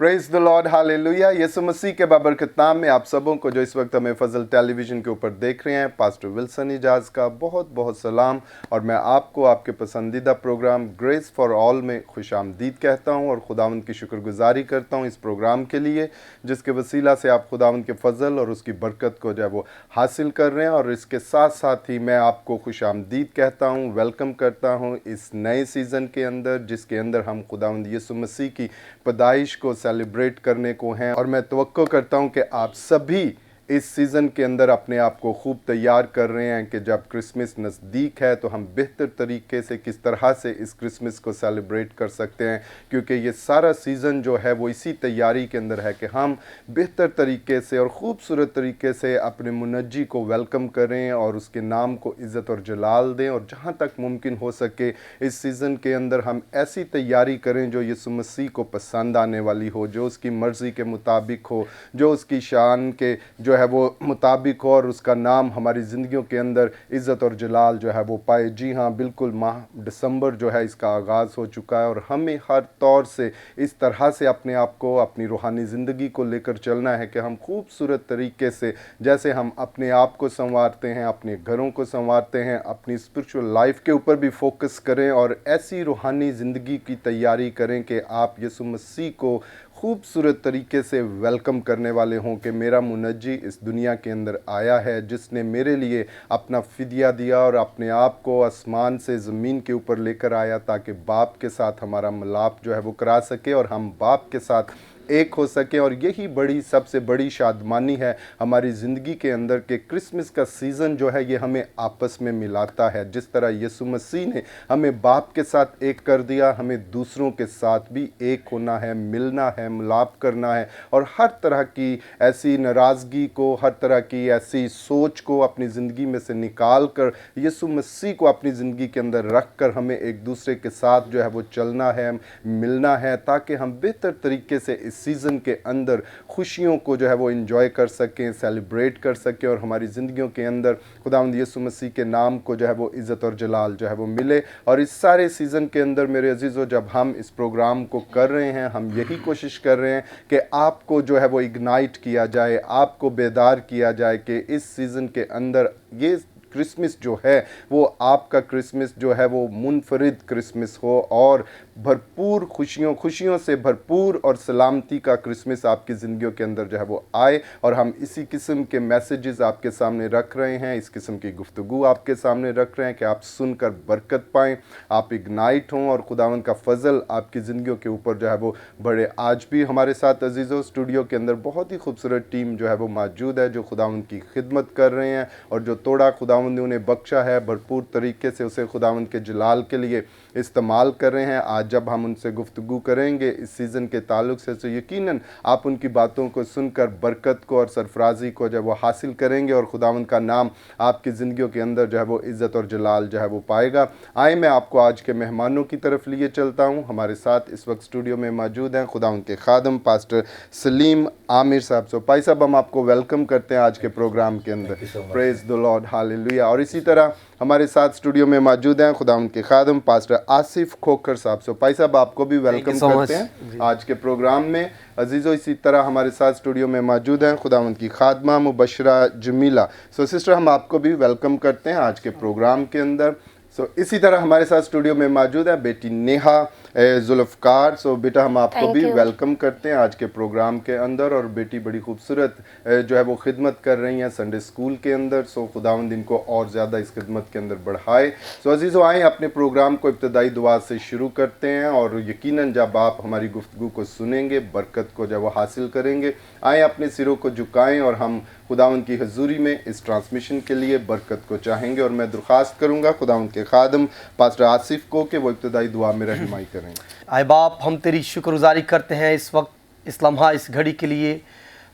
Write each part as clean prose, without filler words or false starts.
Praise the lord, hallelujah. Yeshu Masih के बाबरकत नाम में आप सबों को जो इस वक्त हमें फजल टेलीविज़न के ऊपर देख रहे हैं, पास्टर विल्सन इजाज़ का बहुत बहुत सलाम। और मैं आपको आपके पसंदीदा प्रोग्राम ग्रेस फॉर ऑल में खुशामदीद कहता हूं और खुदावंद की शुक्रगुजारी करता हूं इस प्रोग्राम के लिए, जिसके वसीला से आप खुदावंद के फजल और उसकी बरकत को जो है वो हासिल कर रहे हैं। और इसके साथ साथ ही मैं आपको खुशामदीद कहता हूँ, वेलकम करता हूँ इस नए सीज़न के अंदर, जिसके अंदर हम खुदावंद यीशु मसीह की पैदाइश को सेलिब्रेट करने को हैं। और मैं तवक्को करता हूं कि आप सभी इस सीज़न के अंदर अपने आप को खूब तैयार कर रहे हैं कि जब क्रिसमस नज़दीक है तो हम बेहतर तरीके से किस तरह से इस क्रिसमस को सेलिब्रेट कर सकते हैं, क्योंकि ये सारा सीज़न जो है वो इसी तैयारी के अंदर है कि हम बेहतर तरीके से और ख़ूबसूरत तरीके से अपने मुनज्जी को वेलकम करें और उसके नाम को इज़्ज़त और जलाल दें। और जहाँ तक मुमकिन हो सके इस सीज़न के अंदर हम ऐसी तैयारी करें जो यीशु मसीह को पसंद आने वाली हो, जो उसकी मर्ज़ी के मुताबिक हो, जो उसकी शान के जो है वो मुताबिक हो, और उसका नाम हमारी ज़िंदगियों के अंदर इज़्ज़त और जलाल जो है वो पाए। जी हाँ, बिल्कुल माह दिसंबर जो है इसका आगाज़ हो चुका है और हमें हर तौर से इस तरह से अपने आप को, अपनी रूहानी ज़िंदगी को लेकर चलना है कि हम खूबसूरत तरीके से, जैसे हम अपने आप को संवारते हैं, अपने घरों को संवारते हैं, अपनी स्पिरिचुअल लाइफ के ऊपर भी फोकस करें और ऐसी रूहानी ज़िंदगी की तैयारी करें कि आप यीशु मसीह को खूबसूरत तरीके से वेलकम करने वाले हों कि मेरा मुनज्जी इस दुनिया के अंदर आया है, जिसने मेरे लिए अपना फ़िदिया दिया और अपने आप को आसमान से ज़मीन के ऊपर लेकर आया ताकि बाप के साथ हमारा मिलाप जो है वो करा सके और हम बाप के साथ एक हो सके। और यही बड़ी सबसे बड़ी शादमानी है हमारी ज़िंदगी के अंदर कि क्रिसमस का सीज़न जो है ये हमें आपस में मिलाता है। जिस तरह यीशु मसीह ने हमें बाप के साथ एक कर दिया, हमें दूसरों के साथ भी एक होना है, मिलना है, मिलाप करना है और हर तरह की ऐसी नाराज़गी को, हर तरह की ऐसी सोच को अपनी ज़िंदगी में से निकाल कर यीशु मसीह को अपनी ज़िंदगी के अंदर रख कर हमें एक दूसरे के साथ जो है वो चलना है, मिलना है, ताकि हम बेहतर तरीके से इस सीज़न के अंदर खुशियों को जो है वो एंजॉय कर सकें, सेलिब्रेट कर सकें और हमारी ज़िंदगियों के अंदर खुदावंद यीशु मसीह के नाम को जो है वो इज़्ज़त और जलाल जो है वो मिले। और इस सारे सीज़न के अंदर मेरे अजीज़ों, जब हम इस प्रोग्राम को कर रहे हैं, हम यही कोशिश कर रहे हैं कि आपको जो है वो इग्नाइट किया जाए, आपको बेदार किया जाए कि इस सीज़न के अंदर ये क्रिसमस जो है वो आपका क्रिसमस जो है वो मुनफरिद क्रिसमस हो और भरपूर खुशियों से भरपूर और सलामती का क्रिसमस आपकी ज़िंदगियों के अंदर जो है वो आए। और हम इसी किस्म के मैसेजेस आपके सामने रख रहे हैं, इस किस्म की गुफ्तगू आपके सामने रख रहे हैं कि आप सुनकर बरकत पाएँ, आप इग्नाइट हों और खुदावंद का फजल आपकी ज़िंदगियों के ऊपर जो है वो बढ़े। आज भी हमारे साथ अजीज़ों स्टूडियो के अंदर बहुत ही खूबसूरत टीम जो है वो मौजूद है, जो खुदावंद की खिदमत कर रहे हैं और जो तोड़ा खुदावंद ने उन्हें बख्शा है भरपूर तरीके से उसे खुदावंद के जलाल के लिए इस्तेमाल कर रहे हैं। आज जब हम उनसे गुफ्तगू करेंगे इस सीज़न के ताल्लुक से, तो यकीनन आप उनकी बातों को सुनकर बरकत को और सरफराजी को जब वो हासिल करेंगे और खुदावंद का नाम आपकी ज़िंदगियों के अंदर जो है वो इज़्ज़त और जलाल जो है वो पाएगा। आए मैं आपको आज के मेहमानों की तरफ लिए चलता हूँ। हमारे साथ इस वक्त स्टूडियो में मौजूद हैं खुदावंद के खादम पास्टर सलीम आमिर साहब। सो भाई साहब, हम आपको वेलकम करते हैं आज के प्रोग्राम के अंदर। Praise the lord, hallelujah. और इसी तरह हमारे साथ स्टूडियो में मौजूद हैं खुदावंद के खादम पास्टर आसिफ खोखर साहब। सो भाई साहब, आपको भी वेलकम करते हैं आज के प्रोग्राम में। अजीज़ों, इसी तरह हमारे साथ स्टूडियो में मौजूद हैं खुदावंद की खादमा मुबशरा जमीला। सो सिस्टर, हम आपको भी वेलकम करते हैं आज के प्रोग्राम के अंदर। सो इसी तरह हमारे साथ स्टूडियो में मौजूद है बेटी नेहा जुल्फ़कार। सो बेटा, हम आपको भी वेलकम करते हैं आज के प्रोग्राम के अंदर। और बेटी बड़ी खूबसूरत जो है वो खिदमत कर रही हैं संडे स्कूल के अंदर। सो खुदावंद इनको और ज़्यादा इस खिदमत के अंदर बढ़ाए। सो अजीज़ों, आएँ अपने प्रोग्राम को इब्तदाई दुआ से शुरू करते हैं और यकीनन जब आप हमारी गुफ्तगू को सुनेंगे, बरकत को जब वो हासिल करेंगे, आएँ अपने सिरों को झुकाएँ और हम खुदावंद की हजूरी में इस ट्रांसमिशन के लिए बरकत को चाहेंगे। और मैं दरख्वास्त करूँगा खुदावंद के खादम पास्टर आसिफ को कि वो इब्तदाई दुआ में रहनुमाई करें। आए बाप, हम तेरी शुक्रगुजारी करते हैं इस वक्त, इस लम्हा, इस घड़ी के लिए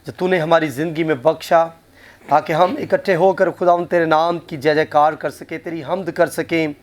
जो तूने हमारी ज़िंदगी में बख्शा, ताकि हम इकट्ठे होकर खुदावंद तेरे नाम की जय जयकार कर सकें, तेरी हमद कर सकें।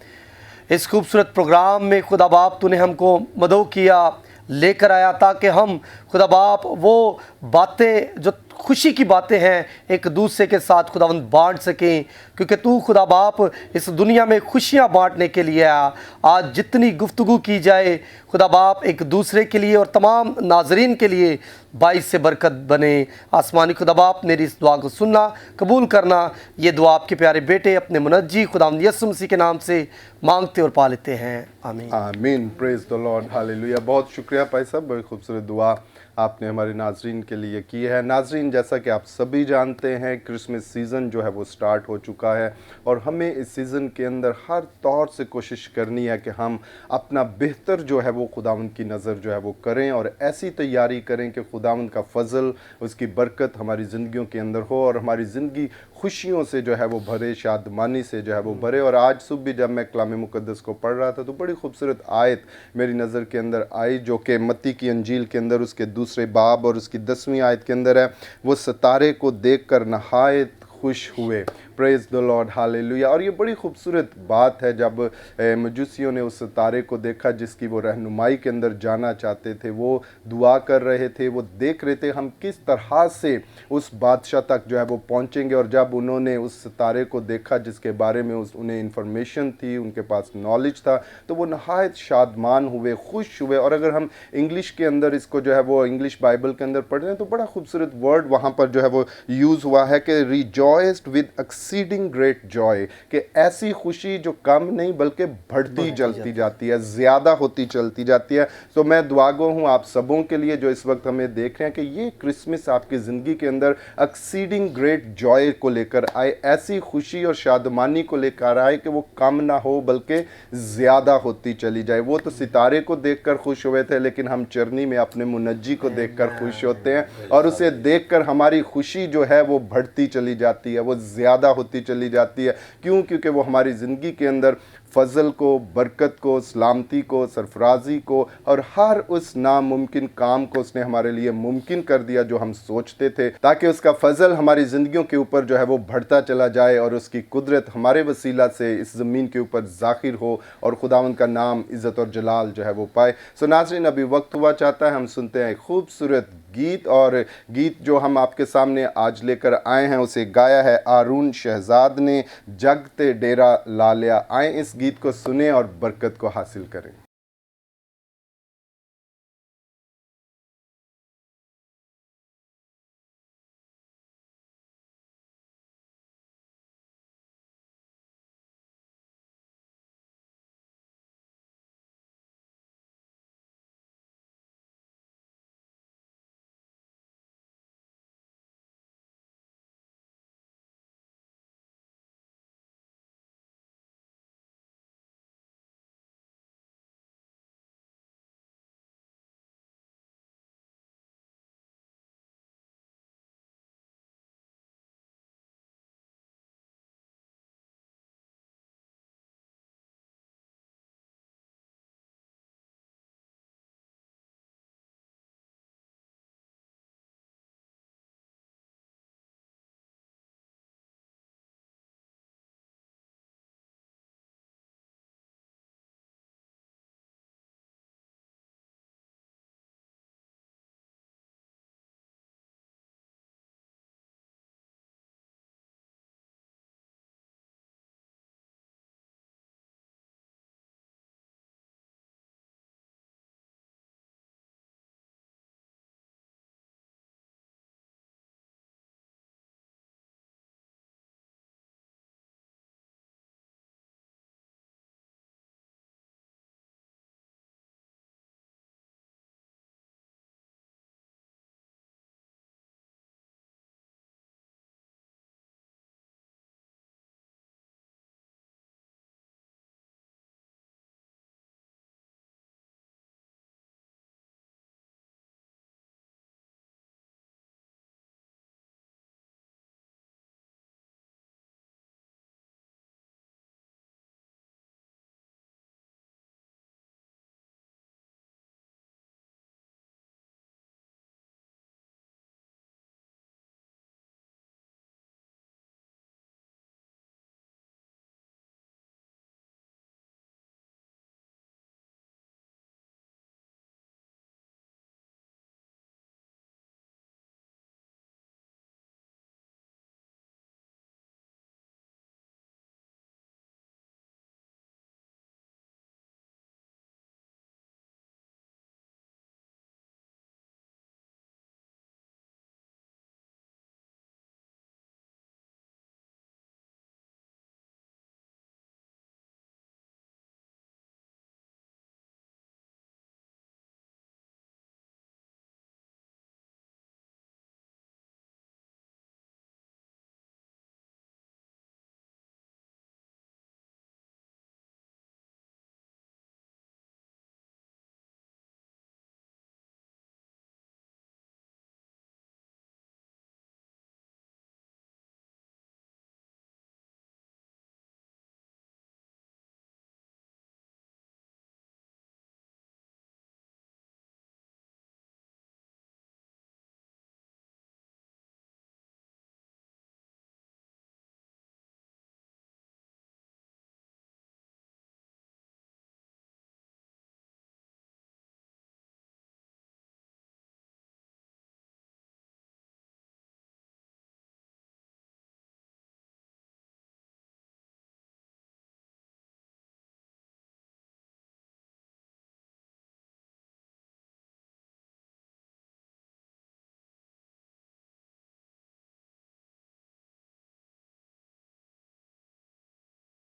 इस खूबसूरत प्रोग्राम में खुदा बाप तूने हमको मदद किया, लेकर आया ताकि हम खुदा बाप वो बातें जो खुशी की बातें हैं एक दूसरे के साथ खुदावंद बांट सकें, क्योंकि तू खुदा बाप इस दुनिया में खुशियां बांटने के लिए आया। आज जितनी गुफ्तगू की जाए खुदा बाप एक दूसरे के लिए और तमाम नाजरीन के लिए बाइस से बरकत बने। आसमानी खुदा बाप मेरी इस दुआ को सुनना, कबूल करना। ये दुआ आपके प्यारे बेटे अपने मुनज्जी खुदावंद यीशु मसीह के नाम से मांगते और पा लेते हैं, आमीन। आमीन। Praise the lord, hallelujah. बहुत शुक्रिया भाई साहब, बड़ी खूबसूरत दुआ आपने हमारे नाजरीन के लिए की है। नाजरीन, जैसा कि आप सभी जानते हैं, क्रिसमस सीज़न जो है वो स्टार्ट हो चुका है और हमें इस सीज़न के अंदर हर तौर से कोशिश करनी है कि हम अपना बेहतर जो है वो खुदावंद की नज़र जो है वो करें और ऐसी तैयारी करें कि खुदावंद का फजल, उसकी बरकत हमारी ज़िंदगियों के अंदर हो और हमारी ज़िंदगी खुशियों से जो है वो भरे, शादमानी से जो है वो भरे। और आज सुबह भी जब मैं कलाम मुक़द्दस को पढ़ रहा था तो बड़ी खूबसूरत आयत मेरी नज़र के अंदर आई, जो कि मत्ती की अंजील के अंदर उसके दूसरे बाब और उसकी 10वीं आयत के अंदर है। वो सितारे को देखकर नहायत खुश हुए। Praise the lord, hallelujah. और ये बड़ी खूबसूरत बात है जब मजूसियों ने उस सितारे को देखा जिसकी वो रहनुमाई के अंदर जाना चाहते थे। वो दुआ कर रहे थे, वो देख रहे थे हम किस तरह से उस बादशाह तक जो है वो पहुंचेंगे। और जब उन्होंने उस सितारे को देखा जिसके बारे में उन्हें इंफॉर्मेशन थी, उनके पास नॉलेज था, तो वो नहायत शादमान हुए, खुश हुए। और अगर हम इंग्लिश के अंदर इसको जो है वो इंग्लिश बाइबल के अंदर पढ़ रहे हैं तो बड़ा खूबसूरत वर्ड वहाँ पर जो है वो यूज़ हुआ है कि रिजॉयस्ड विद एक्सीडिंग ग्रेट जॉय, कि ऐसी खुशी जो कम नहीं बल्कि बढ़ती चलती जाती है, ज़्यादा होती चलती जाती है। तो मैं दुआगो हूँ आप सबों के लिए जो इस वक्त हमें देख रहे हैं कि ये क्रिसमस आपकी ज़िंदगी के अंदर एक्सीडिंग ग्रेट जॉय को लेकर आए, ऐसी खुशी और शादमानी को लेकर आए कि वो कम ना हो बल्कि ज़्यादा होती चली जाए। वो तो सितारे को देखकर खुश हुए थे, लेकिन हम चरनी में अपने मुनज्जी को देखकर खुश होते हैं और उसे देखकर हमारी खुशी जो है वो बढ़ती चली जाती है, वो ज़्यादा होती चली जाती है। क्यों? क्योंकि वो हमारी ज़िंदगी के अंदर फजल को, बरकत को, सलामती को, सरफराजी को और हर उस नामुमकिन काम को उसने हमारे लिए मुमकिन कर दिया जो हम सोचते थे, ताकि उसका फजल हमारी ज़िंदगियों के ऊपर जो है वो बढ़ता चला जाए और उसकी कुदरत हमारे वसीला से इस ज़मीन के ऊपर ज़ाहिर हो और खुदावंद का नाम, इज़्ज़त और जलाल जो है वो पाए। सो नाज़रीन, अभी वक्त हुआ चाहता है हम सुनते हैं खूबसूरत गीत, और गीत जो हम आपके सामने आज लेकर आए हैं उसे गाया है आरून शहजाद ने, जगते डेरा लालिया। आए इस गीत को सुने और बरकत को हासिल करें।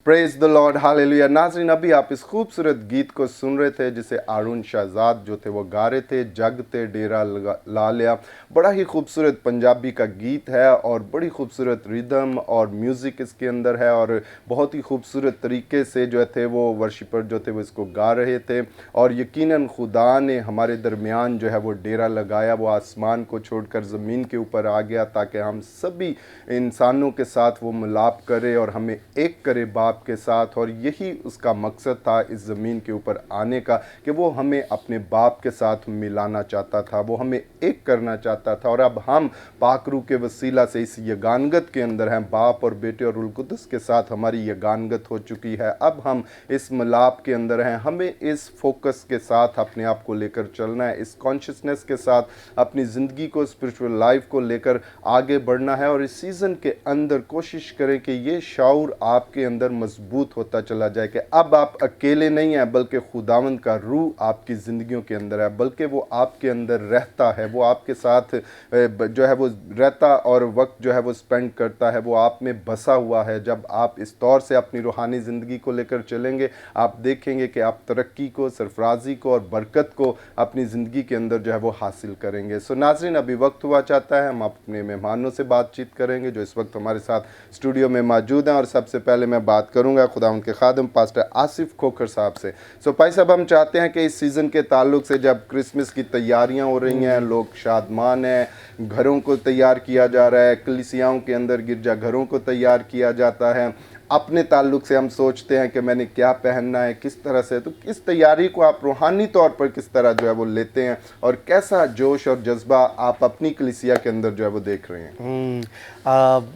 Praise the lord, hallelujah. नाज़रीन, अभी आप इस खूबसूरत गीत को सुन रहे थे जिसे आरुण शाहजाद जो थे वो गा रहे थे, जग ते डेरा ला लिया। बड़ा ही खूबसूरत पंजाबी का गीत है और बड़ी खूबसूरत रिदम और म्यूज़िक इसके अंदर है और बहुत ही खूबसूरत तरीके से जो थे वो वर्शिपर जो थे वो इसको गा रहे थे। और यकीनन खुदा ने हमारे दरमियान जो है वो डेरा लगाया, वो आसमान को छोड़कर ज़मीन के ऊपर आ गया ताकि हम सभी इंसानों के साथ वो मिलाप करे और हमें एक करे बाप के साथ। और यही उसका मकसद था इस ज़मीन के ऊपर आने का कि वो हमें अपने बाप के साथ मिलाना चाहता था, वो हमें एक करना चाहता था। और अब हम पाकरू के वसीला से इस यगानगत के अंदर हैं, बाप और बेटे और रूह कुद्दुस के साथ हमारी यगानगत हो चुकी है। अब हम इस मिलाप के अंदर हैं, हमें इस फोकस के साथ अपने आप को लेकर चलना है, इस कॉन्शियसनेस के साथ अपनी ज़िंदगी को, स्पिरिचुअल लाइफ को लेकर आगे बढ़ना है। और इस सीज़न के अंदर कोशिश करें कि ये शऊर आपके अंदर मजबूत होता चला जाए कि अब आप अकेले नहीं हैं, बल्कि खुदावंद का रूह आपकी ज़िंदगियों के अंदर है, बल्कि वो आपके अंदर रहता है, वो आपके साथ जो है वो रहता और वक्त जो है वो स्पेंड करता है, वो आप में बसा हुआ है। जब आप इस तौर से अपनी रूहानी ज़िंदगी को लेकर चलेंगे, आप देखेंगे कि आप तरक्की को, सरफराजी को और बरकत को अपनी ज़िंदगी के अंदर जो है वो हासिल करेंगे। सो नाज़रीन, अभी वक्त हुआ चाहता है हम अपने मेहमानों से बातचीत करेंगे जो इस वक्त हमारे साथ स्टूडियो में मौजूद हैं। और सबसे पहले मैं बात करूंगा खुदा उनके खादम पास्टर आसिफ खोखर साहब से। सो भाई साहब, हम चाहते हैं कि इस सीज़न के ताल्लुक से जब क्रिसमस की तैयारियां हो रही हैं, लोग शादमान हैं, घरों को तैयार किया जा रहा है, कलीसियाओं के अंदर गिरजा घरों को तैयार किया जाता है, अपने ताल्लुक से हम सोचते हैं कि मैंने क्या पहनना है, किस तरह से, तो इस तैयारी को आप रूहानी तौर पर किस तरह जो है वो लेते हैं और कैसा जोश और जज्बा आप अपनी कलीसिया के अंदर जो है वो देख रहे हैं?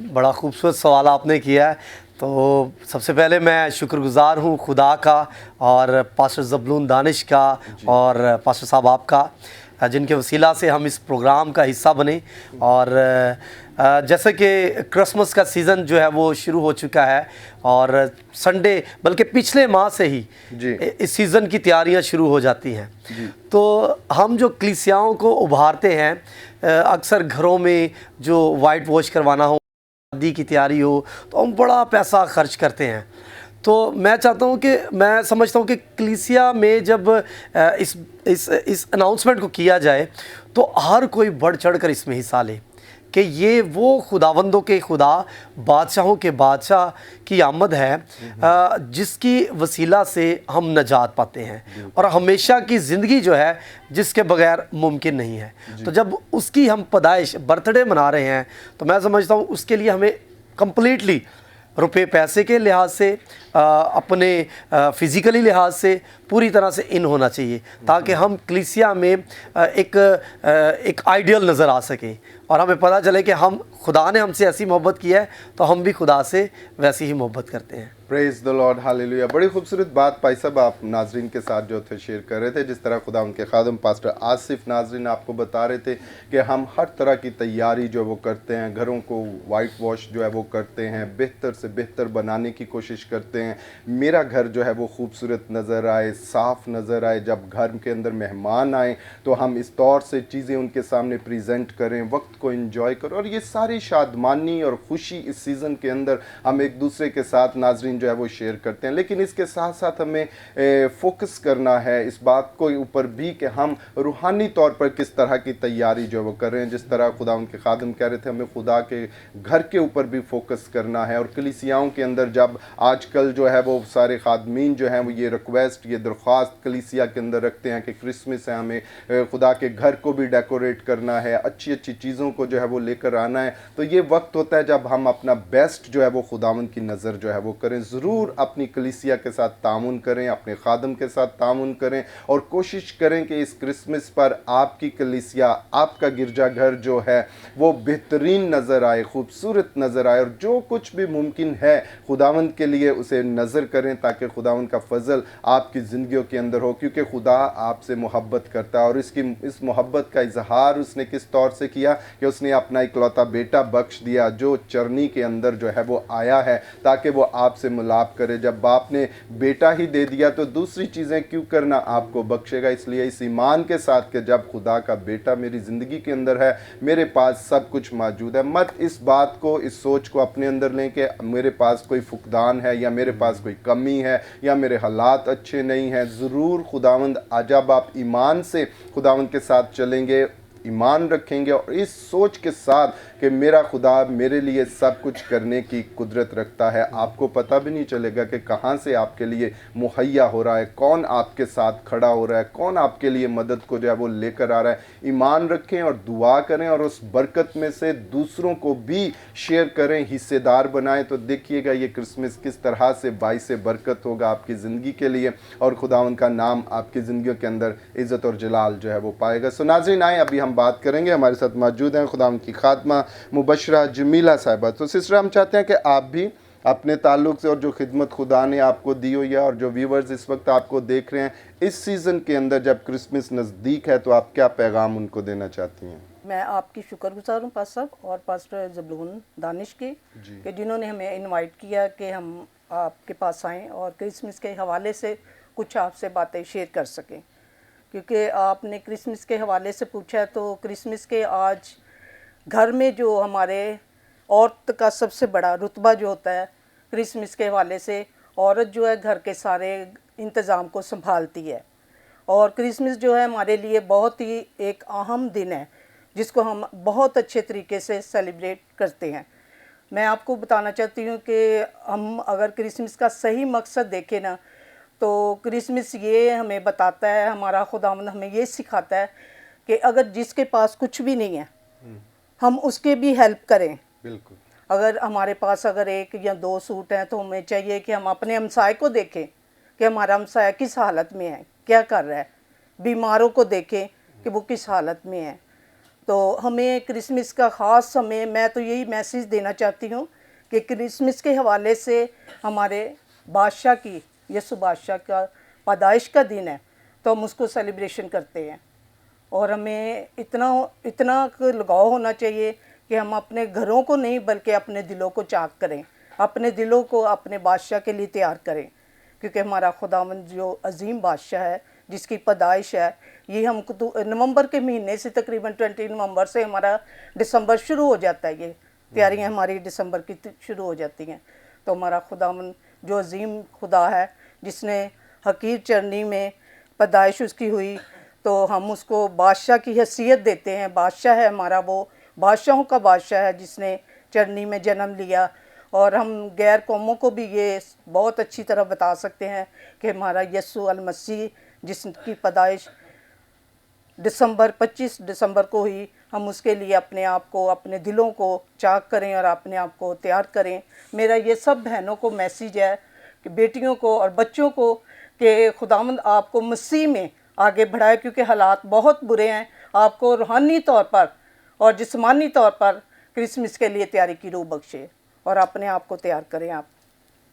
बड़ा खूबसूरत सवाल आपने किया है। तो सबसे पहले मैं शुक्रगुज़ार हूँ खुदा का और पास्टर ज़बलून दानिश का और पास्टर साहब आपका, जिनके वसीला से हम इस प्रोग्राम का हिस्सा बने। और जैसे कि क्रिसमस का सीज़न जो है वो शुरू हो चुका है और संडे बल्कि पिछले माह से ही इस सीज़न की तैयारियां शुरू हो जाती हैं। तो हम जो कलीसियाओं को उभारते हैं, अक्सर घरों में जो वाइट वॉश करवाना हो, शादी की तैयारी हो, तो हम बड़ा पैसा खर्च करते हैं। तो मैं चाहता हूँ कि मैं समझता हूँ कि कलीसिया में जब इस अनाउंसमेंट को किया जाए तो हर कोई बढ़ चढ़ कर इसमें हिस्सा ले कि ये वो खुदावंदों के खुदा, बादशाहों के बादशाह की आमद है जिसकी वसीला से हम नजात पाते हैं और हमेशा की ज़िंदगी जो है जिसके बगैर मुमकिन नहीं है। तो जब उसकी हम पैदाइश, बर्थडे मना रहे हैं, तो मैं समझता हूँ उसके लिए हमें कम्प्लीटली रुपए पैसे के लिहाज से, अपने फ़िज़िकली लिहाज से पूरी तरह से इन होना चाहिए ताकि हम कलीसिया में एक आइडियल नज़र आ सके और हमें पता चले कि हम खुदा ने हमसे ऐसी मोहब्बत की है तो हम भी खुदा से वैसी ही मोहब्बत करते हैं। Praise the lord, hallelujah. बड़ी खूबसूरत बात भाई साहब आप नाजरीन के साथ जो थे शेयर कर रहे थे, जिस तरह खुदा उनके खादम पास्टर आसिफ नाजरीन आपको बता रहे थे कि हम हर तरह की तैयारी जो वो करते हैं, घरों को वाइट वॉश जो है वो करते हैं, बेहतर से बेहतर बनाने की कोशिश करते हैं, मेरा घर जो है वो खूबसूरत नज़र आए, साफ़ नज़र आए। जब घर के अंदर मेहमान आए तो हम इस तौर से चीज़ें उनके सामने प्रेजेंट करें, वक्त को एंजॉय करें। और ये सारी शादमानी और खुशी इस सीज़न के अंदर हम एक दूसरे के साथ नाजरीन जो है वो शेयर करते हैं। लेकिन इसके साथ साथ हमें फोकस करना है इस बात को ऊपर भी कि हम रूहानी तौर पर किस तरह की तैयारी जो है वो कर रहे हैं। जिस तरह खुदा उनके खादम कह रहे थे, हमें खुदा के घर के ऊपर भी फोकस करना है। और कलीसियाओं के अंदर जब आजकल जो है वो सारे खादमीन जो हैं वो ये रिक्वेस्ट, ये दरख्वास्त कलीसिया के अंदर रखते हैं कि क्रिसमस है, हमें खुदा के घर को भी डेकोरेट करना है, अच्छी अच्छी चीज़ों को जो है वो लेकर आना है। तो ये वक्त होता है जब हम अपना बेस्ट जो है वो खुदावंद की नज़र जो है वो करें। ज़रूर अपनी कलीसिया के साथ तामुन करें, अपने खादम के साथ तामुन करें और कोशिश करें कि इस क्रिसमस पर आपकी कलीसिया, आपका गिरजाघर जो है वो बेहतरीन नज़र आए, खूबसूरत नज़र आए। और जो कुछ भी मुमकिन है खुदावंद के लिए उसे नज़र करें ताकि खुदावंद का फजल आपकी ज़िंदगियों के अंदर हो, क्योंकि खुदा आपसे मोहब्बत करता है। और इस मोहब्बत का इजहार उसने किस तौर से किया कि उसने अपना इकलौता बेटा बख्श दिया जो चरनी के अंदर जो है वो आया है ताकि वो आपसे मिलाप करे। जब बाप ने बेटा ही दे दिया तो दूसरी चीज़ें क्यों करना आपको बख्शेगा। इसलिए इस ईमान के साथ कि जब खुदा का बेटा मेरी ज़िंदगी के अंदर है, मेरे पास सब कुछ मौजूद है। मत इस बात को, इस सोच को अपने अंदर लें कि मेरे पास कोई फुकदान है या मेरे पास कोई कमी है या मेरे हालात अच्छे नहीं हैं, ज़रूर खुदावंद जब आप ईमान से खुदावंद के साथ चलेंगे, ईमान रखेंगे और इस सोच के साथ कि मेरा खुदा मेरे लिए सब कुछ करने की कुदरत रखता है, आपको पता भी नहीं चलेगा कि कहाँ से आपके लिए मुहैया हो रहा है, कौन आपके साथ खड़ा हो रहा है, कौन आपके लिए मदद को जो है वो लेकर आ रहा है। ईमान रखें और दुआ करें और उस बरकत में से दूसरों को भी शेयर करें, हिस्सेदार बनाएं। तो देखिएगा ये क्रिसमस किस तरह से बाइस बरकत होगा आपकी ज़िंदगी के लिए और खुदावंद का नाम आपकी ज़िंदगियों के अंदर इज़्ज़त और जलाल जो है वो पाएगा। सो नाज़रीन, आए अभी हम बात करेंगे, हमारे साथ मौजूद हैं खुदावंद की खात्मा मुबशरा जमीला साहिबा। तो सिस्टर, हम चाहते हैं कि आप भी अपने ताल्लुक से और जो खिदमत खुदा ने आपको दी हुई है और जो व्यूवर्स इस वक्त आपको देख रहे हैं, इस सीज़न के अंदर जब क्रिसमस नज़दीक है, तो आप क्या पैगाम उनको देना चाहती हैं? मैं आपकी शुक्रगुजार हूँ पास्टर साहब और पास्टर ज़बलून दानिश की कि जिन्होंने हमें इनवाइट किया कि हम आपके पास आएँ और क्रिसमस के हवाले से कुछ आपसे बातें शेयर कर सकें। क्योंकि आपने क्रिसमस के हवाले से पूछा है, तो क्रिसमस के आज घर में जो हमारे औरत का सबसे बड़ा रुतबा जो होता है, क्रिसमस के हवाले से औरत जो है घर के सारे इंतज़ाम को संभालती है। और क्रिसमस जो है हमारे लिए बहुत ही एक अहम दिन है जिसको हम बहुत अच्छे तरीके से सेलिब्रेट करते हैं। मैं आपको बताना चाहती हूँ कि हम अगर क्रिसमस का सही मकसद देखें ना, तो क्रिसमस ये हमें बताता है, हमारा खुदावंद हमें ये सिखाता है कि अगर जिसके पास कुछ भी नहीं है हम उसके भी हेल्प करें। बिल्कुल। अगर हमारे पास अगर एक या दो सूट हैं तो हमें चाहिए कि हम अपने हमसाए को देखें कि हमारा हमसाया किस हालत में है, क्या कर रहा है। बीमारों को देखें कि वो किस हालत में है। तो हमें क्रिसमस का ख़ास समय, मैं तो यही मैसेज देना चाहती हूँ कि क्रिसमस के हवाले से हमारे बादशाह की, यसु बादशाह का पैदाइश का दिन है, तो हम उसको सेलिब्रेशन करते हैं। और हमें इतना इतना लगाव होना चाहिए कि हम अपने घरों को नहीं बल्कि अपने दिलों को चाक करें, अपने दिलों को अपने बादशाह के लिए तैयार करें। क्योंकि हमारा खुदावंद जो अजीम बादशाह है, जिसकी पैदाइश है, ये हम नवंबर के महीने से तकरीबन 20 नवंबर से हमारा दिसंबर शुरू हो जाता है। ये तैयारियां हमारी दिसंबर की शुरू हो जाती हैं। तो हमारा खुदावंद जो अजीम खुदा है, जिसने हकीर चरनी में पैदाइश उसकी हुई, तो हम उसको बादशाह की हैसियत देते हैं। बादशाह है हमारा, वो बादशाहों का बादशाह है जिसने चरनी में जन्म लिया। और हम गैर कौमों को भी ये बहुत अच्छी तरह बता सकते हैं कि हमारा यस्सु अल मसीह, जिसकी पैदाइश 25 दिसंबर को हुई, हम उसके लिए अपने आप को, अपने दिलों को चाक करें और अपने आप को तैयार करें। मेरा ये सब बहनों को मैसेज है कि बेटियों को और बच्चों को कि खुदावंद आपको मसीह में आगे बढ़ाए, क्योंकि हालात बहुत बुरे हैं। आपको रूहानी तौर पर और जिस्मानी तौर पर क्रिसमस के लिए तैयारी की रूह बख्शे और अपने आप को तैयार करें आप।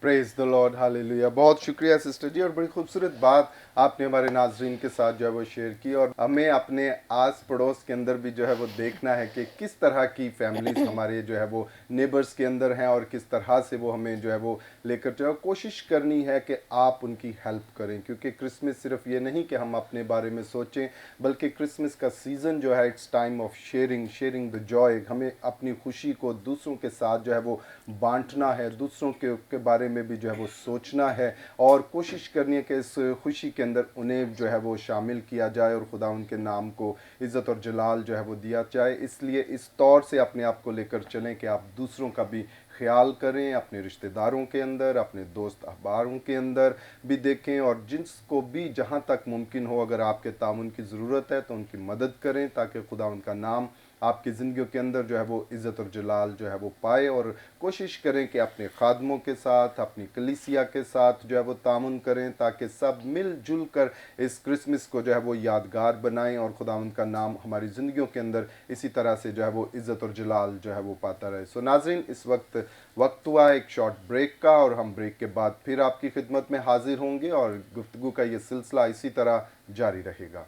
Praise the lord, hallelujah. बहुत शुक्रिया सिस्टर जी, और बड़ी खूबसूरत बात आपने हमारे नाजरीन के साथ जो है वो शेयर की। और हमें अपने आस पड़ोस के अंदर भी जो है वो देखना है कि किस तरह की फैमिलीज हमारे जो है वो नेबर्स के अंदर हैं और किस तरह से वो हमें जो है वो लेकर जो है कोशिश करनी है कि आप उनकी हेल्प करें। क्योंकि क्रिसमस सिर्फ ये नहीं कि हम अपने बारे में सोचें, बल्कि क्रिसमस का सीज़न जो है it's time of sharing the Joy. हमें अपनी खुशी को दूसरों के साथ जो है वो बांटना है, दूसरों के बारे में भी जो है वो सोचना है और कोशिश करनी है कि इस खुशी के अंदर उन्हें जो है वो शामिल किया जाए और खुदा उनके नाम को इज़्ज़त और जलाल जो है वो दिया जाए। इसलिए इस तौर से अपने आप को लेकर चलें कि आप दूसरों का भी ख्याल करें, अपने रिश्तेदारों के अंदर, अपने दोस्त अहबारों के अंदर भी देखें और जिसको भी जहाँ तक मुमकिन हो अगर आपके ताउन की ज़रूरत है तो उनकी मदद करें, ताकि खुदा उनका नाम आपकी ज़िंदगियों के अंदर जो है वो इज़्ज़त और जलाल जो है वो पाए। और कोशिश करें कि अपने खादमों के साथ, अपनी कलीसिया के साथ जो है वो तामुन करें, ताकि सब मिलजुल कर इस क्रिसमस को जो है वो यादगार बनाएं और खुदावंद का नाम हमारी ज़िंदगियों के अंदर इसी तरह से जो है वो इज़्ज़त और जलाल जो है वो पाता रहे। सो नाज़रीन, इस वक्त हुआ एक शॉर्ट ब्रेक का और हम ब्रेक के बाद फिर आपकी खिदमत में हाजिर होंगे और गुफ्तगू का ये सिलसिला इसी तरह जारी रहेगा।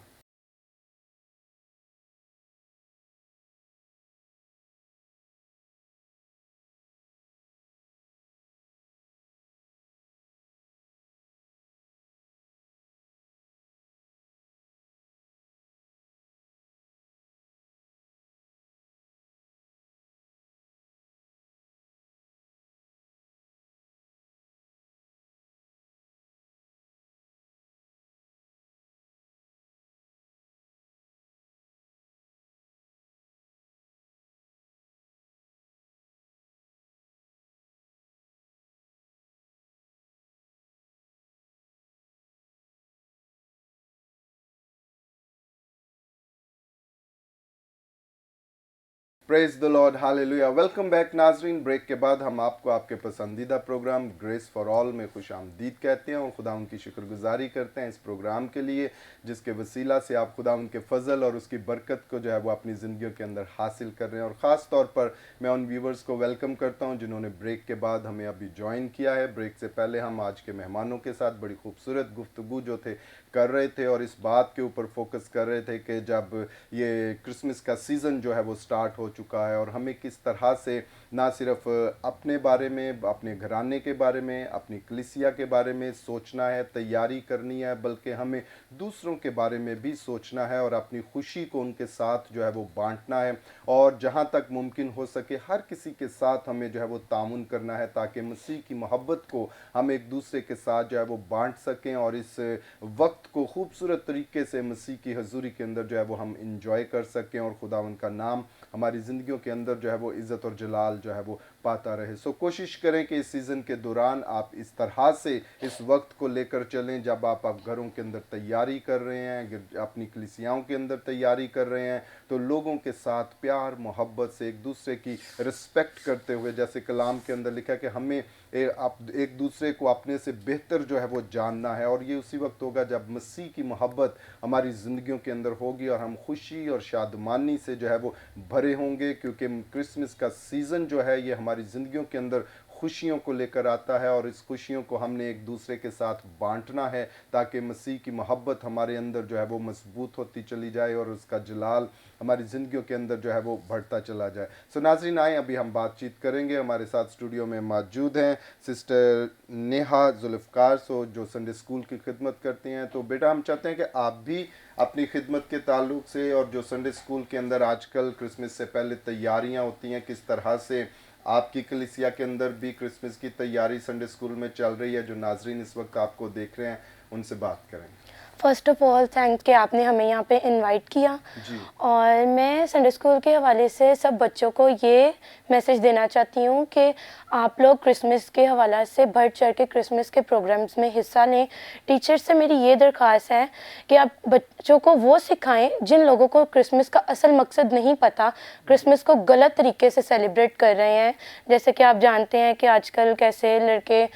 Praise the lord, hallelujah. Welcome back नाजरीन। ब्रेक के बाद हम आपको आपके पसंदीदा प्रोग्राम ग्रेस फॉर ऑल में खुश आमदीद कहते हैं और खुदा उनकी शुक्रगुजारी करते हैं इस प्रोग्राम के लिए, जिसके वसीला से आप खुदा उनके फजल और उसकी बरकत को जो है वो अपनी ज़िंदगियों के अंदर हासिल कर रहे हैं। और ख़ास तौर पर मैं उन व्यूवर्स को वेलकम करता हूं जिन्होंने ब्रेक के बाद हमें अभी ज्वाइन किया है। ब्रेक से पहले हम आज के मेहमानों के साथ बड़ी खूबसूरत गुफ्तगू जो थे कर रहे थे और इस बात के ऊपर फोकस कर रहे थे कि जब ये क्रिसमस का सीज़न जो है वो स्टार्ट हो चुका है और हमें किस तरह से ना सिर्फ अपने बारे में, अपने घराने के बारे में, अपनी कलीसिया के बारे में सोचना है, तैयारी करनी है, बल्कि हमें दूसरों के बारे में भी सोचना है और अपनी खुशी को उनके साथ जो है वो बांटना है। और जहाँ तक मुमकिन हो सके हर किसी के साथ हमें जो है वो तामुन करना है ताकि मसीह की मोहब्बत को हम एक दूसरे के साथ जो है वो बांट सकें और इस वक्त को खूबसूरत तरीके से मसीह की हजूरी के अंदर जो है वो हम इंजॉय कर सकें और खुदा उनका नाम हमारी ज़िंदगियों के अंदर जो है वो इज़्ज़त और जलाल जो है वो पाता रहे। सो कोशिश करें कि इस सीज़न के दौरान आप इस तरह से इस वक्त को लेकर चलें जब आप घरों के अंदर तैयारी कर रहे हैं, अपनी कलीसियाओं के अंदर तैयारी कर रहे हैं, तो लोगों के साथ प्यार मोहब्बत से एक दूसरे की रिस्पेक्ट करते हुए, जैसे कलाम के अंदर लिखा है कि हमें एक दूसरे को अपने से बेहतर जो है वो जानना है। और ये उसी वक्त होगा जब मसीह की मोहब्बत हमारी ज़िंदगियों के अंदर होगी और हम खुशी और शादमानी से जो है वो भरे होंगे, क्योंकि क्रिसमस का सीज़न जो है ये हमारी ज़िंदगियों के अंदर खुशियों को लेकर आता है और इस खुशियों को हमने एक दूसरे के साथ बांटना है ताकि मसीह की मोहब्बत हमारे अंदर जो है वो मजबूत होती चली जाए और उसका जलाल हमारी ज़िंदगियों के अंदर जो है वो बढ़ता चला जाए। सो नाज़रीन, आए अभी हम बातचीत करेंगे। हमारे साथ स्टूडियो में मौजूद हैं सिस्टर नेहा जुल्फ़कार, सो जो संडे स्कूल की खिदमत करती हैं। तो बेटा, हम चाहते हैं कि आप भी अपनी खिदमत के ताल्लुक से और जो संडे स्कूल के अंदर आजकल क्रिसमस से पहले तैयारियां होती हैं, किस तरह से आपकी कलीसिया के अंदर भी क्रिसमस की तैयारी संडे स्कूल में चल रही है, जो नाजरीन इस वक्त आपको देख रहे हैं उनसे बात करें। फर्स्ट ऑफ ऑल थैंक कि आपने हमें यहाँ पे इनवाइट किया। जी। और मैं संडे स्कूल के हवाले से सब बच्चों को ये मैसेज देना चाहती हूँ कि आप लोग क्रिसमस के हवाले से बढ़ चढ़ के क्रिसमस के प्रोग्राम्स में हिस्सा लें। टीचर्स से मेरी ये दरख्वास्त है कि आप बच्चों को वो सिखाएं जिन लोगों को क्रिसमस का असल मकसद नहीं पता, क्रिसमस को गलत तरीके से सेलिब्रेट कर रहे हैं। जैसे कि आप जानते हैं कि आजकल कैसे लड़के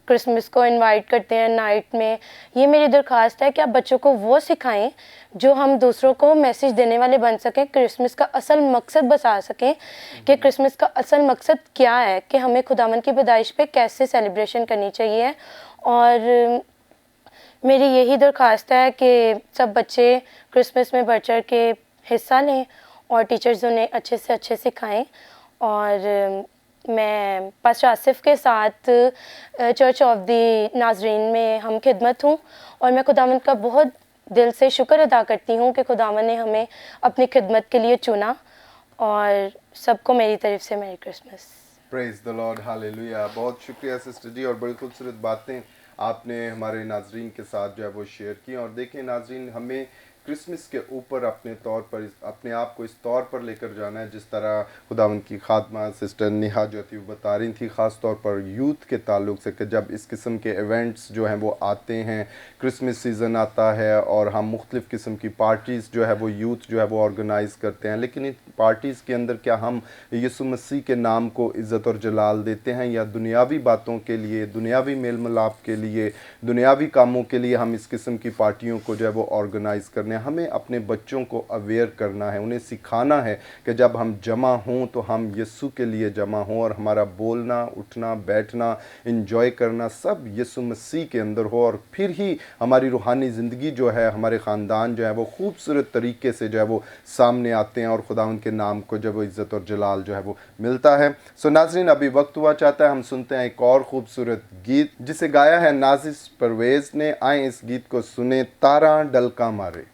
क्रिसमस को इनवाइट करते हैं नाइट में। ये मेरी दरख्वास्त है कि आप बच्चों को वो सिखाएं जो हम दूसरों को मैसेज देने वाले बन सकें, क्रिसमस का असल मकसद बता सकें कि क्रिसमस का असल मकसद क्या है, कि हमें खुदावंद की पैदाइश पे कैसे सेलिब्रेशन करनी चाहिए। और मेरी यही दरख्वास्त है कि सब बच्चे क्रिसमस में बढ़ चढ़ के हिस्सा लें और टीचर्स उन्हें अच्छे से अच्छे सिखाएं। और मैं पास्टर आसिफ के साथ चर्च ऑफ द नाजरीन में हम खिदमत हूँ और मैं खुदावंद का बहुत दिल से शुक्र अदा करती हूँ कि खुदावंद ने हमें अपनी खिदमत के लिए चुना। और सबको मेरी तरफ से मेरी Christmas. Praise the lord, hallelujah. बहुत शुक्रिया सिस्टर जी, और बड़ी खूबसूरत बातें आपने हमारे नाजरीन के साथ जो है वो शेयर की। और देखें नाजरीन, हमें क्रिसमस के ऊपर अपने तौर पर अपने आप को इस तौर पर लेकर जाना है जिस तरह खुदावंद की खादमा सिस्टर नेहा जो थी वो बता रही थी, ख़ास तौर पर यूथ के ताल्लुक से, कि जब इस किस्म के इवेंट्स जो हैं वो आते हैं, क्रिसमस सीज़न आता है और हम मुख्तलिफ़ किस्म की पार्टीज़ जो है वो यूथ जो है वो ऑर्गेनाइज़ करते हैं, लेकिन इन पार्टीज़ के अंदर क्या हम यीशु मसीह के नाम को इज़्ज़त और जलाल देते हैं, या दुनियावी बातों के लिए, दुनियावी मेल मिलाप के लिए, दुनियावी कामों के लिए हम इस किस्म की पार्टियों को जो है वो ऑर्गेनाइज़ करने? हमें अपने बच्चों को अवेयर करना है, उन्हें सिखाना है कि जब हम जमा हों तो हम यीशु के लिए जमा हों और हमारा बोलना, उठना, बैठना, इंजॉय करना सब यीशु मसीह के अंदर हो, और फिर ही हमारी रूहानी ज़िंदगी जो है, हमारे ख़ानदान जो है वो खूबसूरत तरीके से जो है वो सामने आते हैं और खुदा उनके नाम को जब वो इज़्ज़त और जलाल जो है वो मिलता है। सो नाज़रीन, अभी वक्त हुआ चाहता है हम सुनते हैं एक और खूबसूरत गीत जिसे गाया है नाजिस परवेज़ ने। आए इस गीत को सुने, तारा डलका मारे।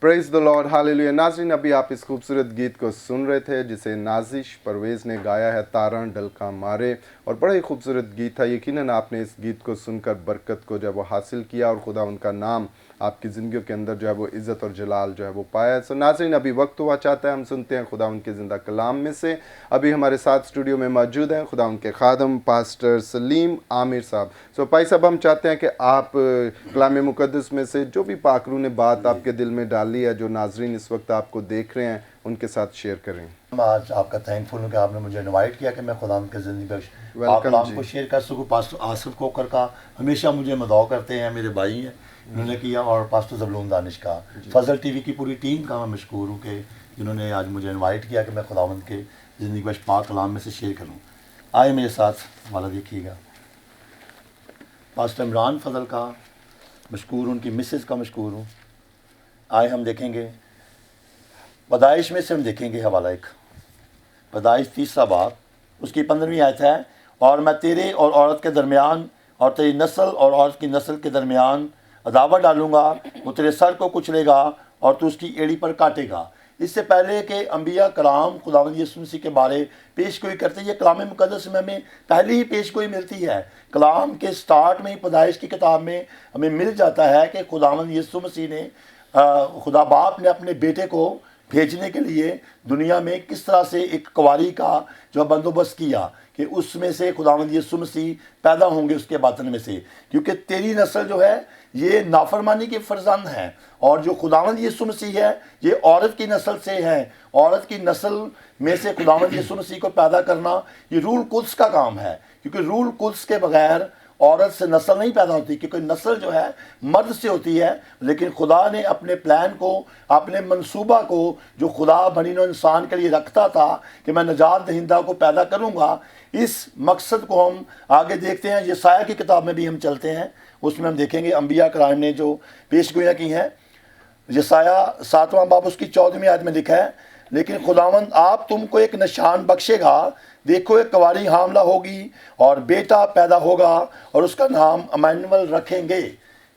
Praise the lord, hallelujah. नाज़रीन, अभी आप इस खूबसूरत गीत को सुन रहे थे जिसे नाजिश परवेज़ ने गाया है, तारण डलका मारे, और बड़ा ही खूबसूरत गीत था। यकीनन आपने इस गीत को सुनकर बरकत को जो है वो हासिल किया और खुदा उनका नाम आपकी ज़िंदगी के अंदर जो है वो इज़्ज़त और जलाल जो है वो पाया। सो नाज़रीन, अभी वक्त हुआ चाहता है हम सुनते हैं खुदा उनके ज़िंदा कलाम में से। अभी हमारे साथ स्टूडियो में मौजूद हैं खुदा उनके खादम पास्टर सलीम आमिर साहब। सो भाई साहब, हम चाहते हैं कि आप कलाम मुक़द्दस में से जो भी पाकरू ने बात आपके दिल में डाली है, जो नाज़रीन इस वक्त आपको देख रहे हैं, उनके साथ शेयर करें। मैं आज आपका थैंकफुल हूँ कि आपने मुझे इनवाइट किया कि मैं खुदा के ज़िंदगी पर वेलकम कलाम जी। को शेयर कर सकूँ। पास्टर आसिफ कोकर का हमेशा मुझे मदौ करते हैं, मेरे भाई हैं, उन्होंने किया, और पास्टर ज़बलून दानिश का, फजल टीवी की पूरी टीम का मैं मशकूर हूँ कि जिन्होंने आज मुझे इनवाइट किया कि मैं खुदावंद के ज़िंदगी पर पाक कलाम में से शेयर करूँ। आए मेरे साथ वाला देखिएगा। पास्टर इमरान फजल का मशकूर, उनकी मिसेस का मशकूर हूँ। आए हम देखेंगे पैदाइश में से, हम देखेंगे हवाला एक, पैदाइश 3 बाब उसकी 15वीं आयत है, और मैं तेरे और औरत के दरमियान और तेरी नस्ल और औरत की नस्ल के दरमियान अदावत डालूंगा, वो तेरे सर को कुचलेगा और तू उसकी एड़ी पर काटेगा। इससे पहले कि अंबिया कलाम खुदावंद यीशु मसीह के बारे पेश गोई करते हैं, ये कलाम मुक़द्दस में हमें पहले ही पेश गोई मिलती है। कलाम के स्टार्ट में ही पैदाइश की किताब में हमें मिल जाता है कि खुदावंद यीशु मसीह ने खुदा बाप ने अपने बेटे को भेजने के लिए दुनिया में किस तरह से एक कुंवारी का जो बंदोबस्त किया कि उसमें से खुदावंद यीशु मसीह पैदा होंगे उसके बातन में से, क्योंकि तेरी नस्ल जो है ये नाफरमानी के फर्जंद हैं, और जो खुदावंद यीशु मसीह है ये औरत की नस्ल से है। औरत की नस्ल में से खुदावंद यीशु मसीह को पैदा करना ये रूल कुद्स का काम है, क्योंकि रूल कुद्स के बगैर औरत से नस्ल नहीं पैदा होती, क्योंकि नस्ल जो है मर्द से होती है। लेकिन खुदा ने अपने प्लान को, अपने मंसूबा को जो खुदा बनी नौ इंसान के लिए रखता था कि मैं नजात दहिंदा को पैदा करूँगा, इस मकसद को हम आगे देखते हैं। यशाया की किताब में भी हम चलते हैं, उसमें हम देखेंगे अंबिया कराम ने जो पेशगोइयाँ की हैं। यशाया 7वां बाब उसकी 14वीं आयत में लिखा है, लेकिन खुदावंद आप तुमको एक निशान बख्शेगा, देखो एक कुंवारी हामला होगी और बेटा पैदा होगा और उसका नाम इम्मानुएल रखेंगे।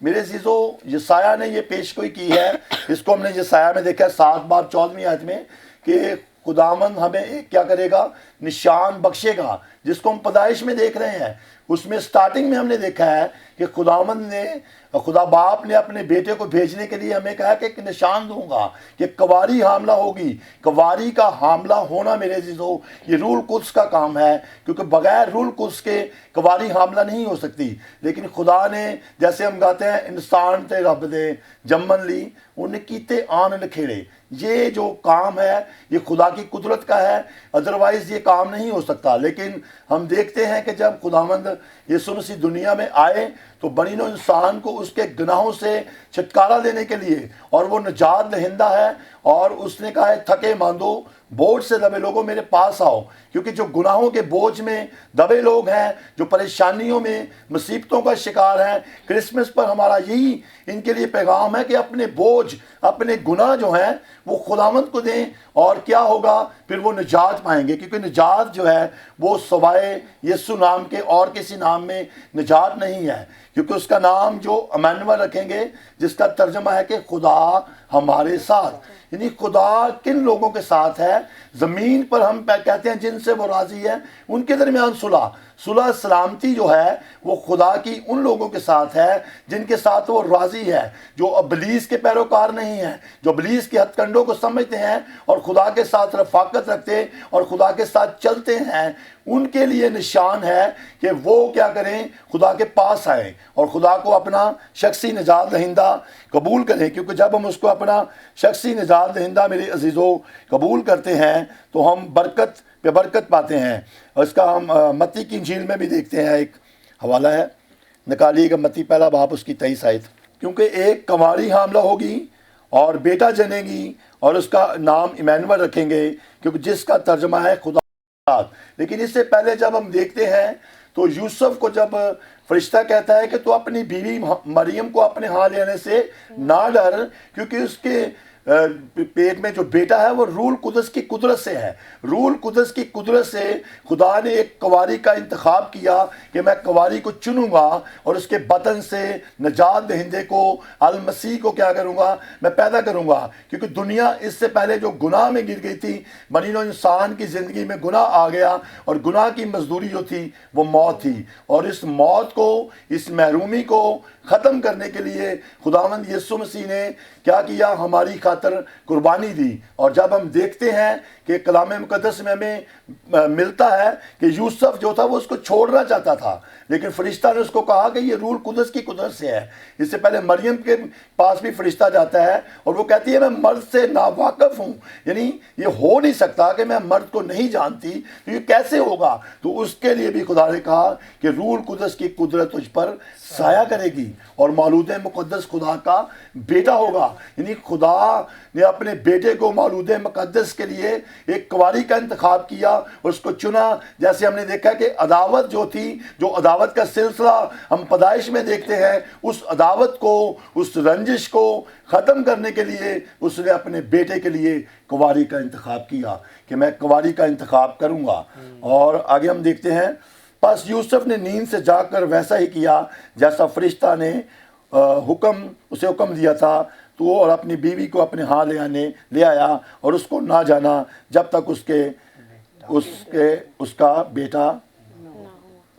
मेरे अज़ीज़ों, यशाया ने ये पेशगोई की है, इसको हमने यशाया में देखा 7 बाब 14वीं आयत में कि खुदावंद हमें एक क्या करेगा, निशान बख्शेगा, जिसको हम पैदाइश में देख रहे हैं। उसमें स्टार्टिंग में हमने देखा है कि खुदावंद ने, खुदा बाप ने अपने बेटे को भेजने के लिए हमें कहा कि एक निशान दूंगा कि कुंवारी हामला होगी। कुंवारी का हामला होना मेरे अज़ीज़ों ये रूल कुद्स का काम है, क्योंकि बगैर रूल कुद्स के कुंवारी हामला नहीं हो सकती। लेकिन खुदा ने, जैसे हम गाते हैं, इंसान ते रब दे जम्मन ली उन्हें कीते आन लखेड़े, ये जो काम है ये खुदा की कुदरत का है, अदरवाइज़ ये काम नहीं हो सकता। लेकिन हम देखते हैं कि जब खुदावंद यीशु मसीह दुनिया में आए तो बनी नौ इंसान को उसके गुनाहों से छुटकारा देने के लिए, और वो निजात दहिंदा है, और उसने कहा है थके मांदो बोझ से दबे लोगों मेरे पास आओ, क्योंकि जो गुनाहों के बोझ में दबे लोग हैं, जो परेशानियों में मुसीबतों का शिकार हैं, क्रिसमस पर हमारा यही इनके लिए पैगाम है कि अपने बोझ, अपने गुनाह जो हैं वो खुदावंद को दें, और क्या होगा, फिर वो निजात पाएंगे। क्योंकि निजात जो है वो सवाए यीशु नाम के और किसी नाम में निजात नहीं है, क्योंकि उसका नाम जो इम्मानुएल रखेंगे, जिसका तर्जमा है कि खुदा हमारे साथ। यानी खुदा किन लोगों के साथ है, ज़मीन पर हम कहते हैं जिनसे वो राज़ी है, उनके दरमियान सुलह सलामती जो है वो खुदा की उन लोगों के साथ है जिनके साथ वो राज़ी है, जो इब्लीस के पैरोकार नहीं हैं, जो इब्लीस के हथकंडों को समझते हैं और खुदा के साथ रफ़ाकत रखते और खुदा के साथ चलते हैं। उनके लिए निशान है कि वो क्या करें, खुदा के पास आएँ और खुदा को अपना शख्सी निजात दहिंदा कबूल करें। क्योंकि जब हम उसको अपना शख्सी निजात दहिंदा मेरे अज़ीज़ों कबूल करते हैं तो हम बरकत पे बरकत पाते हैं। और इसका हम मत्ती की इंजील में भी देखते हैं, एक हवाला है, निकालिएगा मत्ती 1 बाब उसकी 23 आयत। क्योंकि एक कुंवारी हामला होगी और बेटा जनेगी और उसका नाम इम्मानुएल रखेंगे, क्योंकि जिसका तर्जमा है खुदा। लेकिन इससे पहले जब हम देखते हैं तो यूसुफ को जब फरिश्ता कहता है कि तू अपनी बीवी मरियम को अपने हाथ लेने से ना डर, क्योंकि उसके पेट में जो बेटा है वो रूल कुदस की कुदरत से है। रूल कुदस की कुदरत से खुदा ने एक कवारी का इंतखाब किया कि मैं कवारी को चुनूंगा और उसके बदन से नजात दहिंदे को, अल मसीह को क्या करूंगा, मैं पैदा करूंगा। क्योंकि दुनिया इससे पहले जो गुनाह में गिर गई थी, बनी नौ इंसान की ज़िंदगी में गुनाह आ गया और गुनाह की मजदूरी जो थी वो मौत थी। और इस मौत को, इस महरूमी को ख़त्म करने के लिए खुदावंद यीशु मसीह ने क्या किया, हमारी खातर कुर्बानी दी। और जब हम देखते हैं कि कलाम मुकद्दस में हमें मिलता है कि यूसुफ जो था वो उसको छोड़ना चाहता था, लेकिन फरिश्ता ने उसको कहा कि ये रूल कुदस की कुदरत से है। इससे पहले मरियम के पास भी फरिश्ता जाता है और वो कहती है मैं मर्द से नावाकिफ हूँ, यानी ये हो नहीं सकता कि मैं मर्द को नहीं जानती, तो ये कैसे होगा। तो उसके लिए भी खुदा ने कहा कि रूल कुदस की कुदरत तुझ पर साया करेगी और मौलूद मुकद्दस खुदा का बेटा होगा। यानी खुदा ने अपने बेटे को मौलूद मुकद्दस के लिए एक कुंवारी का इंतखाब किया और उसको चुना। जैसे हमने देखा कि अदावत जो थी, जो अदावत का सिलसिला हम पैदाइश में देखते हैं, उस अदावत को, उस रंजिश को ख़त्म करने के लिए उसने अपने बेटे के लिए कुंवारी का इंतखाब किया कि मैं कुंवारी का इंतखाब करूँगा। और आगे हम देखते हैं, बस यूसुफ ने नींद से जाकर वैसा ही किया जैसा फरिश्ता ने उसे हुक्म दिया था। तो वो और अपनी बीवी को अपने यहाँ ले आया और उसको ना जाना जब तक उसका बेटा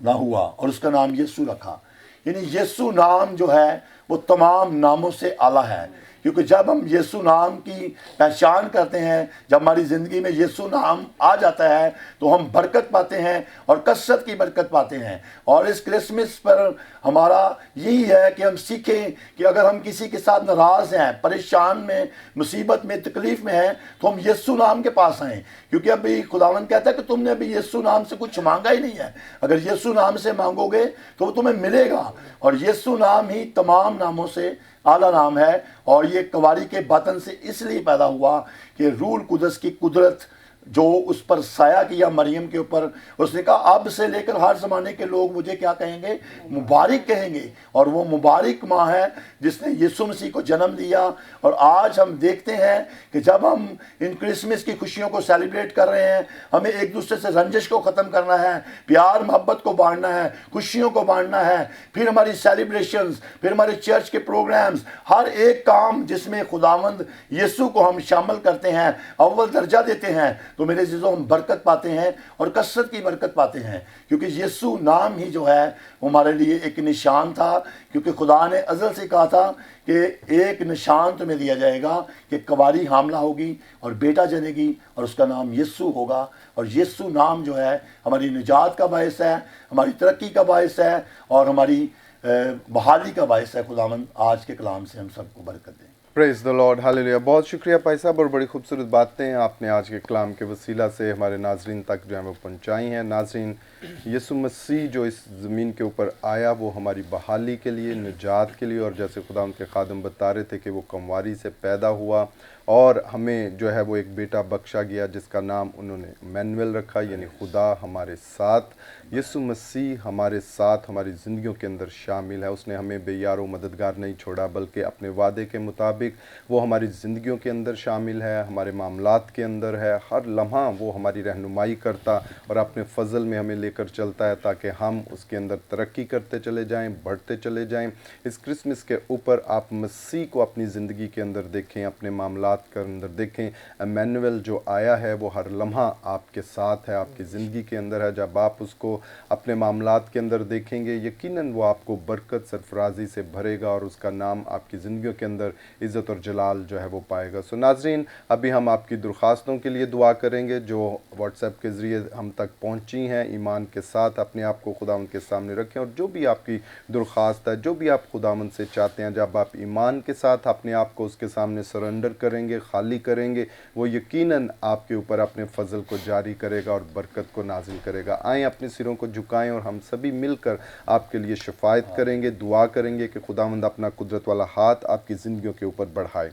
ना हुआ, और उसका नाम यीशु रखा। यानी यीशु नाम जो है वो तमाम नामों से आला है, क्योंकि जब हम यीशु नाम की पहचान करते हैं, जब हमारी ज़िंदगी में यीशु नाम आ जाता है तो हम बरकत पाते हैं और कसरत की बरकत पाते हैं। और इस क्रिसमस पर हमारा यही है कि हम सीखें कि अगर हम किसी के साथ नाराज़ हैं, परेशान में, मुसीबत में, तकलीफ़ में हैं, तो हम यीशु नाम के पास आएँ। क्योंकि अभी खुदावंद कहता है कि तुमने अभी यीशु नाम से कुछ मांगा ही नहीं है, अगर यीशु नाम से मांगोगे तो वो तुम्हें मिलेगा। और यीशु नाम ही तमाम नामों से आला नाम है। और ये कुंवारी के बतन से इसलिए पैदा हुआ कि रूल कुदस की कुदरत जो उस पर साया किया मरियम के ऊपर, उसने कहा अब से लेकर हर ज़माने के लोग मुझे क्या कहेंगे, मुबारक कहेंगे। और वो मुबारक माँ है जिसने यीशु मसीह को जन्म दिया। और आज हम देखते हैं कि जब हम इन क्रिसमस की खुशियों को सेलिब्रेट कर रहे हैं, हमें एक दूसरे से रंजिश को ख़त्म करना है, प्यार मोहब्बत को बांटना है, खुशियों को बांटना है। फिर हमारी सेलिब्रेशंस, फिर हमारे चर्च के प्रोग्राम्स, हर एक काम जिसमें खुदावंद यीशु को हम शामिल करते हैं, अव्वल दर्जा देते हैं, तो मेरे अज़ीज़ों हम बरकत पाते हैं और कसरत की बरकत पाते हैं। क्योंकि यीशु नाम ही जो है वो हमारे लिए एक निशान था। क्योंकि खुदा ने अज़ल से कहा था कि एक निशान तुम्हें दिया जाएगा कि कुंवारी हामला होगी और बेटा जनेगी और उसका नाम यीशु होगा। और यीशु नाम जो है हमारी निजात का बायस है, हमारी तरक्की का बायस है और हमारी बहाली का बायस है। खुदावंद आज के कलाम से हम सबको बरकत दें। Praise the lord, hallelujah. बहुत शुक्रिया भाई साहब, और बड़ी खूबसूरत बातें आपने आज के कलाम के वसीला से हमारे नाजरीन तक जो है वो पहुँचाई हैं। नाजरीन, यीशु मसीह जो इस ज़मीन के ऊपर आया वो हमारी बहाली के लिए, निजात के लिए, और जैसे खुदा उनके खादम बता रहे थे कि वो कुंवारी से पैदा हुआ और हमें जो है वो एक बेटा बख्शा गया जिसका नाम उन्होंने इम्मानुएल रखा, यानी खुदा हमारे साथ। यीशु मसीह हमारे साथ हमारी ज़िंदगियों के अंदर शामिल है। उसने हमें बेयारो मददगार नहीं छोड़ा, बल्कि अपने वादे के मुताबिक वो हमारी ज़िंदगियों के अंदर शामिल है, हमारे मामलात के अंदर है। हर लम्हा वो हमारी रहनुमाई करता और अपने फ़ज़ल में हमें लेकर चलता है ताकि हम उसके अंदर तरक्की करते चले जाएं, बढ़ते चले जाएं। इस क्रिसमस के ऊपर आप मसीह को अपनी ज़िंदगी के अंदर देखें, अपने मामलात के अंदर देखें। इम्मानुएल जो आया है वो हर लम्हा आपके साथ है, आपकी ज़िंदगी के अंदर है। जब आप उसको अपने मामलात के अंदर देखेंगे, यकीनन वो आपको बरकत सरफराजी से भरेगा और उसका नाम आपकी ज़िंदगियों के अंदर इज़्ज़त और जलाल जो है वो पाएगा। सो नाज़रीन, अभी हम आपकी दरख्वास्तों के लिए दुआ करेंगे जो व्हाट्सएप के ज़रिए हम तक पहुँची हैं। ईमान के साथ अपने आप को खुदावंद के सामने रखें और जो भी आपकी दरख्वास्त है, जो भी आप खुदावंद से चाहते हैं, जब आप ईमान के साथ अपने आप को उसके सामने सरेंडर करेंगे, खाली करेंगे, वो यकीनन आपके ऊपर अपने फ़ज़ल को जारी करेगा और बरकत को नाजिल करेगा। आएँ अपने सिरों को झुकाएं और हम सभी मिलकर आपके लिए शफायत करेंगे, दुआ करेंगे कि खुदावंद अपना कुदरत वाला हाथ आपकी ज़िंदगियों के ऊपर बढ़ाए।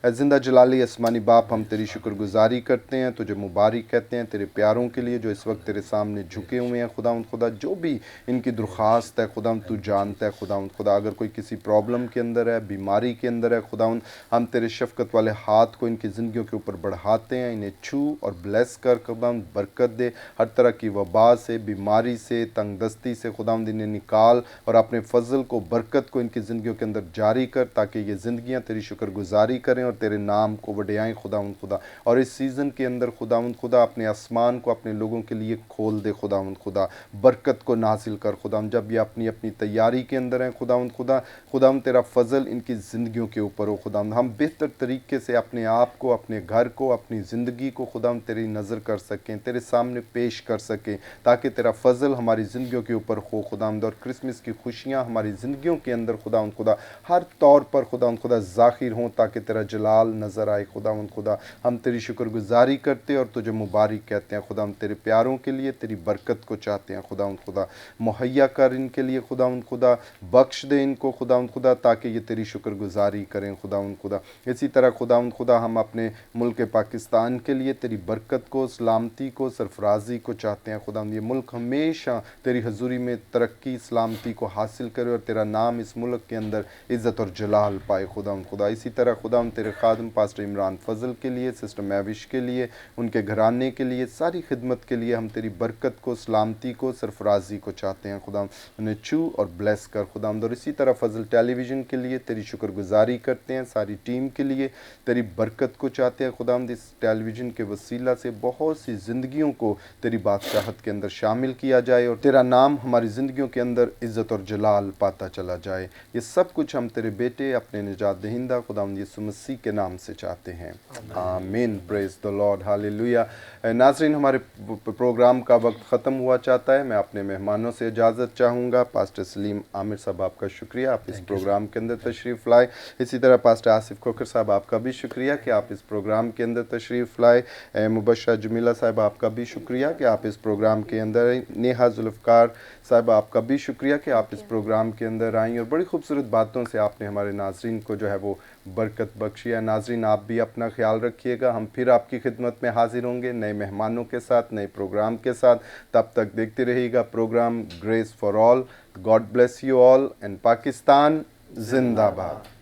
اے زندہ جلالی آسمانی باپ، ہم تیری شکر گزاری کرتے ہیں، تجھے مبارک کہتے ہیں تیرے پیاروں کے لیے جو اس وقت تیرے سامنے جھکے ہوئے ہیں خداوند خدا، جو بھی ان کی درخواست ہے خداوند تو جانتا ہے خداوند خدا، اگر کوئی کسی پرابلم کے اندر ہے، بیماری کے اندر ہے خداوند، ہم تیرے شفقت والے ہاتھ کو ان کی زندگیوں کے اوپر بڑھاتے ہیں، انہیں چھو اور بلیس کر خداوند، برکت دے، ہر طرح کی وبا سے، بیماری سے، تنگ دستی سے خداوند انہیں نکال اور اپنے فضل کو، برکت کو ان کی زندگیوں کے اندر جاری کر، تاکہ یہ زندگیاں تیری شکر گزاری کریں اور تیرے نام کو وڈیائیں خداوند خدا۔ اور اس سیزن کے اندر خداوند خدا اپنے آسمان کو اپنے لوگوں کے لیے کھول دے خداوند خدا، برکت کو نازل کر خداوند، جب یہ اپنی اپنی تیاری کے اندر ہیں خداوند خدا، خداوند تیرا فضل ان کی زندگیوں کے اوپر ہو خداوند، ہم بہتر طریقے سے اپنے آپ کو، اپنے گھر کو، اپنی زندگی کو خداوند تیری نظر کر سکیں، تیرے سامنے پیش کر سکیں، تاکہ تیرا فضل ہماری زندگیوں کے اوپر ہو خداوند، اور کرسمس کی خوشیاں ہماری زندگیوں کے اندر خداوند خدا ہر طور پر خداوند خدا ظاہر ہوں، تاکہ تیرا جلال نظر آئے خداوند خدا۔ ہم تیری شکر گزاری کرتے اور تجھے مبارک کہتے ہیں خداوند، تیرے پیاروں کے لیے تیری برکت کو چاہتے ہیں خداوند خدا، مہیا کر ان کے لیے خداوند خدا، بخش دے ان کو خداوند خدا، تاکہ یہ تیری شکر گزاری کریں خداوند خدا۔ اسی طرح خداوند خدا ہم اپنے ملک پاکستان کے لیے تیری برکت کو، سلامتی کو، سرفرازی کو چاہتے ہیں خداوند، یہ ملک ہمیشہ تیری حضوری میں ترقی، سلامتی کو حاصل کرے اور تیرا نام اس ملک کے اندر عزت اور جلال پائے خداوند خدا۔ اسی طرح خداوند تیرے خادم پاسٹر عمران فضل کے لیے، سسٹر مہوش کے لیے، ان کے گھرانے کے لیے، ساری خدمت کے لیے ہم تیری برکت کو، سلامتی کو، سرفرازی کو چاہتے ہیں خداوند، انہیں چھو اور بلیس کر خداوند۔ اور اسی طرح فضل ٹیلی ویژن کے لیے تیری شکر گزاری کرتے ہیں، ساری ٹیم کے لیے تیری برکت کو چاہتے ہیں خداوند، اس ٹیلی ویژن کے وسیلہ سے بہت سی زندگیوں کو تیری بادشاہت کے اندر شامل کیا جائے اور تیرا نام ہماری زندگیوں کے اندر عزت اور جلال پاتا چلا جائے۔ یہ سب کچھ ہم تیرے بیٹے اپنے نجات دہندہ خداوند یسوع مسیح کے نام سے چاہتے ہیں، آمین، پریز دی لارڈ، ہاللیلویہ۔ ناظرین، ہمارے پروگرام کا وقت ختم ہوا چاہتا ہے، میں اپنے مہمانوں سے اجازت چاہوں گا۔ پاسٹر سلیم عامر صاحب، آپ کا شکریہ، آپ اس پروگرام کے اندر تشریف لائے۔ اسی طرح پاسٹر آصف کھوکھر صاحب، آپ کا بھی شکریہ کہ آپ اس پروگرام کے اندر تشریف لائے۔ مبشرہ جمیلہ صاحب، آپ کا بھی شکریہ کہ آپ اس پروگرام کے اندر آئیں۔ نیہا ذوالفقار صاحب، آپ کا بھی شکریہ کہ آپ اس پروگرام کے اندر آئیں اور بڑی خوبصورت باتوں سے آپ نے ہمارے ناظرین کو جو ہے وہ برکت بخشی ہے۔ ناظرین، آپ بھی اپنا خیال رکھیے گا، ہم پھر آپ کی خدمت میں حاضر ہوں گے نئے مہمانوں کے ساتھ، نئے پروگرام کے ساتھ۔ تب تک دیکھتے رہیے گا programme grace for all. God bless you all, and Pakistan زندہ باد۔